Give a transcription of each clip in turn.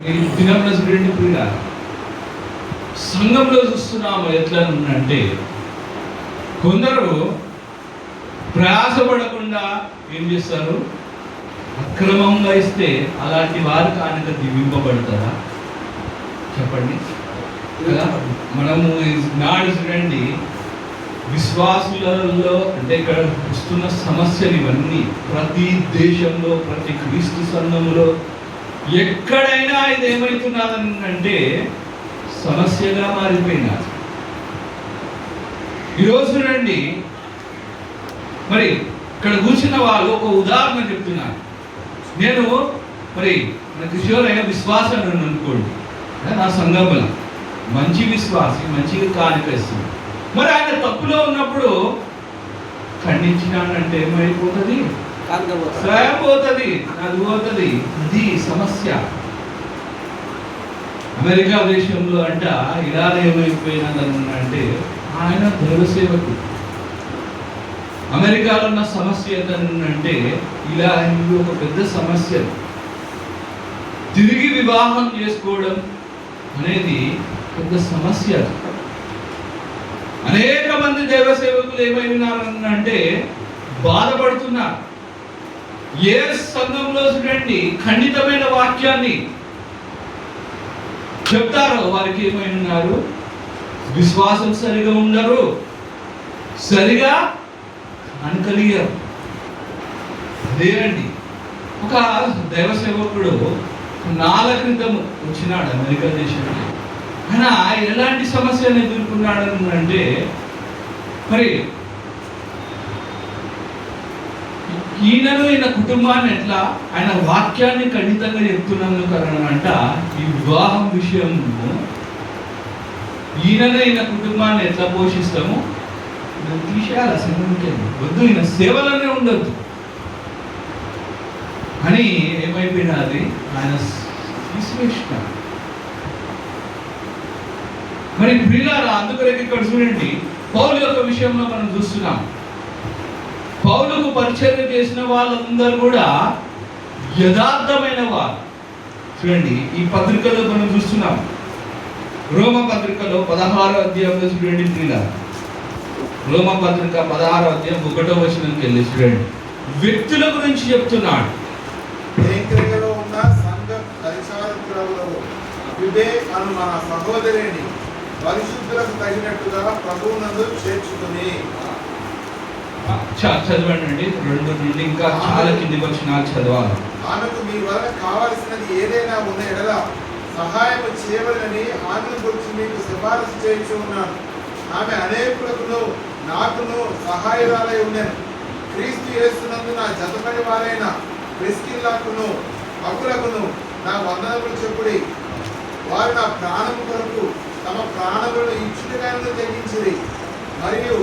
దినంలో చూడండి ప్రియుల సంఘంలో చూస్తున్నాము ఎట్లా అంటే కొందరు ప్రయాసపడకుండా ఏం చేస్తారు, అక్రమంగా ఇస్తే అలాంటి వారు కానుక దీవింపబడతారా చెప్పండి కదా. మనము నాడు చూడండి విశ్వాసులలో అంటే ఇక్కడ వస్తున్న సమస్యలు ఇవన్నీ ప్రతి దేశంలో ప్రతి క్రీస్తు సంఘములో ఎక్కడైనా ఇది ఏమవుతున్నదంటే సమస్యగా మారిపోయినారు. ఈరోజు రండి మరి ఇక్కడ కూర్చున్న వాళ్ళు ఒక ఉదాహరణ చెప్తున్నారు. నేను మరి మన కిషోరయ్య విశ్వాసం అనుకోండి, నా సంఘంలో మంచి విశ్వాసి మంచిగా కానికేస్తుంది. మరి ఆయన తప్పులో ఉన్నప్పుడు ఖండించినానంటే ఏమైపోతుంది, శ్రమ పోతుంది, అది పోతుంది. ఇది సమస్య. అమెరికా దేశంలో అంట ఇలా ఏమైపోయినదంటే ఆయన దైవసేవకు. అమెరికాలో ఉన్న సమస్య ఏంటంటే ఇలా ఒక పెద్ద సమస్య, తిరిగి వివాహం చేసుకోవడం అనేది పెద్ద సమస్య. అనేక మంది దైవ సేవకులు ఏమైనారంటే బాధపడుతున్నారు. ఏ సంఘంలో చూడండి ఖండితమైన వాక్యాన్ని చెప్తారో వారికి ఏమైనారు, విశ్వాసం సరిగా ఉండరు, సరిగా అనకలియరు. అదేనండి ఒక దైవ సేవకుడు 4 క్రితం వచ్చినాడు అమెరికా దేశానికి. ఆయన ఎలాంటి సమస్యను ఎదుర్కొన్నాడు అంటే మరి ఈయనను ఈయన కుటుంబాన్ని ఎట్లా ఆయన వాక్యాన్ని ఖండితంగా చెప్తున్నందుకు అంట ఈ వివాహం విషయంలో ఈయనను ఈయన కుటుంబాన్ని ఎట్లా పోషిస్తాము తీసేయాలి, అసలు వద్దు, ఈయన సేవలోనే ఉండొద్దు అని ఏమైపోయినది ఆయన తీసివేసిన. మరి ప్రియులారా, అందుకనే ఇక్కడ చూడండి పౌలు యొక్క విషయంలో మనం చూస్తున్నాం. పౌలుకు పరిచర్య చేసిన వాళ్ళందరూ కూడా యథార్థమైన వారు. చూడండి ఈ పత్రికలో మనం చూస్తున్నాం, రోమ పత్రికలో 16వ అధ్యాయంలో చూడండి ప్రియులారా, రోమ పత్రిక 16వ అధ్యాయం 1వ వచనంకి వెళ్ళి చూడండి వ్యక్తుల గురించి చెప్తున్నాడు. ఉన్న సంఘ పరిచారకులలో వివే అను మన సహోదరిని పరిశుద్ధులకు తగినట్టుగా ప్రభువునందు చేర్చుకుని. చదవండి 2 నుండి ఇంకా చాలా కింది వచనాలు చదవాలి. ఆమెకు మీ వలన కావలసినది ఏదైనా ఉన్న ఎడల సహాయం చేయవలని ఆమెను గురించి మీకు సిఫారసు చేయించి ఉన్నాను. ఆమె అనేకులకును నాకును సహాయరాలై ఉండేను. క్రీస్తు యేసునందు నా జతపడి వారైన ప్రిస్కిల్లాకును అకులకును నా వందనములు చెప్పుడి. వారు నా ప్రాణము కొరకు తమ ప్రాణములను ఇచ్చుటగాను తెగించిరి. మరియు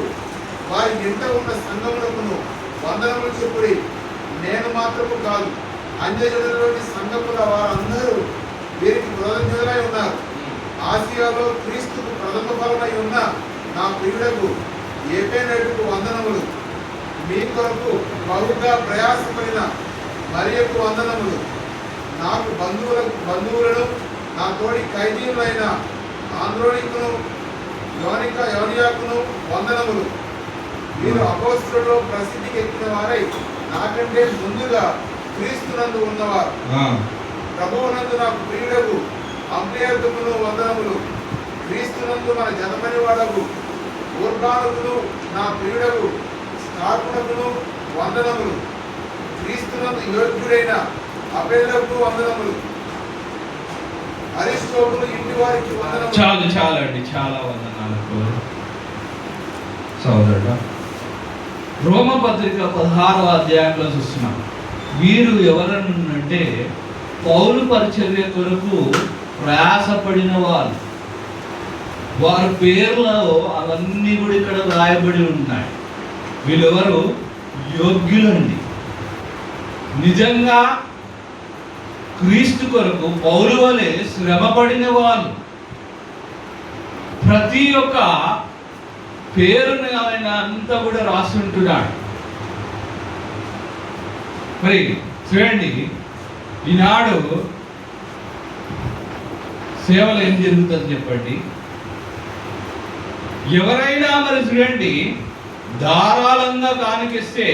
వారి ఇంట ఉన్న సంఘములకును వందనములు చెప్పుడి. నేను మాత్రము కాదు, అన్యజనులలోని సంఘముల వారందరూ వీరికి కృతజ్ఞులై ఉన్నారు. ఆసియాలో క్రీస్తుకు ప్రథమ ఫలమై ఉన్న నా ప్రియులకు ఏపేనటుకు వందనములు. మీ కొరకు బహుగా ప్రయాసపడిన మరియకు వందనములు. నాకు బంధువులను నా తోడి ఖైదీయులైన ఆంద్రోనికును యోనియాకును వందనములు. వీరు అపోస్తులలో ప్రసిద్ధికి ఎక్కిన వారై నాకంటే ముందుగా క్రీస్తునందు ఉన్నవారు. ప్రభువునందు నాకు ప్రియులకు అంప్లియర్కును వందనములు. క్రీస్తునందు మన జనపని వాడకు ఊర్బానుకును నా ప్రియుడకు స్టార్కునకును వందనములు. క్రీస్తునందు యోగ్యుడైన అబేలకు వందనములు. అరిస్టోబులు ఇంటి వారికి వందనములు. చాలా అండి, చాలా వందనాలకు సోదరుడా. రోమ పత్రిక 16వ అధ్యాయంలో చూస్తున్నాం. వీరు ఎవరనంటే పౌలు పరిచర్య కొరకు ప్రయాసపడిన వారు. వారి పేర్లో అవన్నీ కూడా ఇక్కడ రాయబడి ఉన్నాయి. వీళ్ళెవరు యోగ్యులండి. నిజంగా క్రీస్తు కొరకు పౌలు వలె శ్రమపడిన వాళ్ళు. ప్రతి ఒక్క పేరుని ఆయన అంతా కూడా రాస్తుంటున్నాడు. మరి చూడండి ఈనాడు సేవలు ఏం జరుగుతుంది చెప్పండి? ఎవరైనా మరి చూడండి ధారాళంగా కానికిస్తే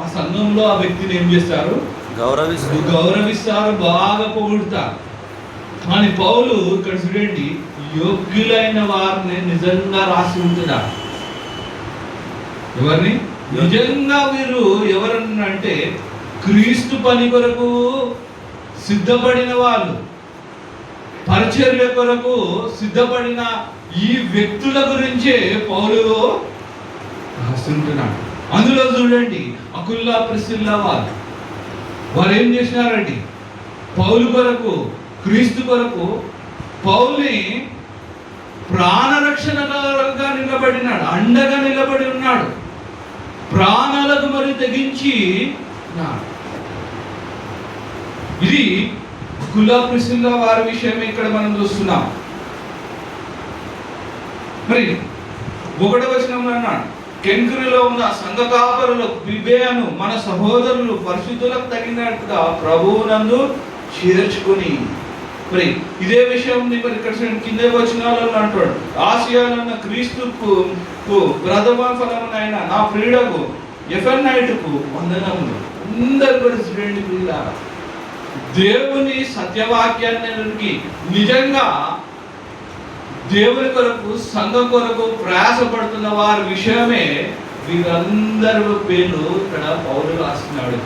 ఆ సంఘంలో ఆ వ్యక్తిని ఏం చేస్తారు? గౌరవిస్తారు, బాగా పొగుడుతారు. కానీ పౌలు ఇక్కడ చూడండి యోగ్యులైన వారిని నిజంగా రాసి ఉంటున్నారు. ఎవరిని? నిజంగా వీరు ఎవరన్నంటే క్రీస్తు పని కొరకు సిద్ధపడిన వాళ్ళు, పరిచర్య కొరకు సిద్ధపడిన ఈ వ్యక్తుల గురించే పౌలు రాస్తుంటున్నాడు. అందులో చూడండి అకుల్లా ప్రిస్సిల్లా వారు ఏం చేసినారండి? పౌలు కొరకు, క్రీస్తు కొరకు పౌల్ని ప్రాణరక్షణగా నిలబడినాడు, అండగా నిలబడి ఉన్నాడు, ప్రాణాలకు మరి తెగించి. ఇది అకుల్లా ప్రిస్సిల్లా వారి విషయమే ఇక్కడ మనం చూస్తున్నాం. మరి 1వ వచనంలో అన్నాడు, కెంక్రిలో ఉన్న సంఘ కాపరులకు బిబేయను మన సహోదరులు పరిశుద్ధులకు తగినట్టుగా ప్రభువునందు చేర్చుకుని. మరి ఇదే విషయం మరి ఇక్కడ కింద వచనాలలో అంటాడు, ఆసియాలో ఉన్న క్రీస్తుకు ప్రథమ ఫలమునైన నా ప్రియుడకు ఎఫెన్నైటుకు వందనములు. అందరు కూడా చూడండి ప్రియులారా, దేవుని సత్యవాక్యాన్ని నిజంగా దేవుని కొరకు, సంఘం కొరకు ప్రయాసపడుతున్న వారి విషయమే వీరందరి పేర్లు ఇక్కడ పౌలు రాస్తున్నాడు.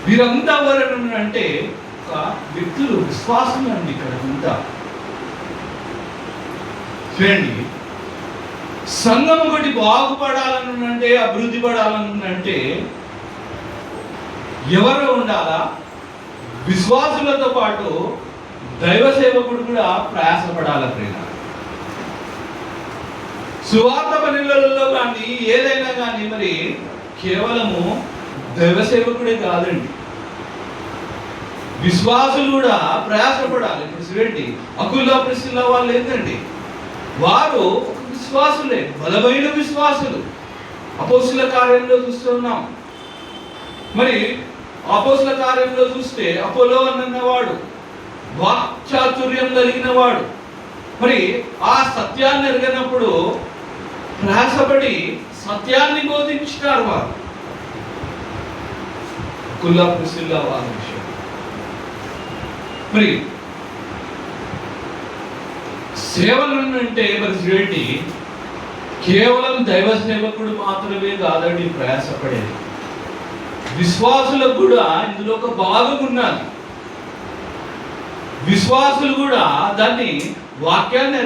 వీరంతా ఎవరు అంటే ఒక వ్యక్తులు, విశ్వాసులు అండి. ఇక్కడ అంతా చూడండి, సంఘం ఒకటి బాగుపడాలని అంటే, అభివృద్ధి పడాలని అంటే ఎవరు ఉండాలా? విశ్వాసులతో పాటు దైవ సేవకుడు కూడా ప్రయాసపడాల. ప్రేమ సువార్త పనులలో కానీ ఏదైనా కానీ మరి కేవలము దైవ సేవకుడే కాదండి, విశ్వాసులు కూడా ప్రయాసపడాలి. ఇప్పుడు చూడండి అకుల్లా ప్రిస్సిల్లా వాళ్ళు ఏంటండి, వారు ఒక విశ్వాసులే, బలమైన విశ్వాసులు. అపోస్తుల కార్యంలో చూస్తున్నాం. మరి అపోస్తుల కార్యంలో చూస్తే అపోలో అన్నవాడు వాక్చాతుర్యం కలిగిన వాడు. మరి ఆ సత్యాన్ని ఎరగనప్పుడు ప్రయాసపడి సత్యాన్ని బోధించారు వారు. అకుల్లా ప్రిస్సిల్లా వారి విషయం. మరి సేవలు అంటే మరి చూడండి కేవలం దైవ సేవకుడు మాత్రమే కాదండి ప్రయాసపడేది, విశ్వాసులకు కూడా ఇందులో ఒక భాగం ఉన్నది. విశ్వాసులు కూడా దాన్ని వాక్యాన్ని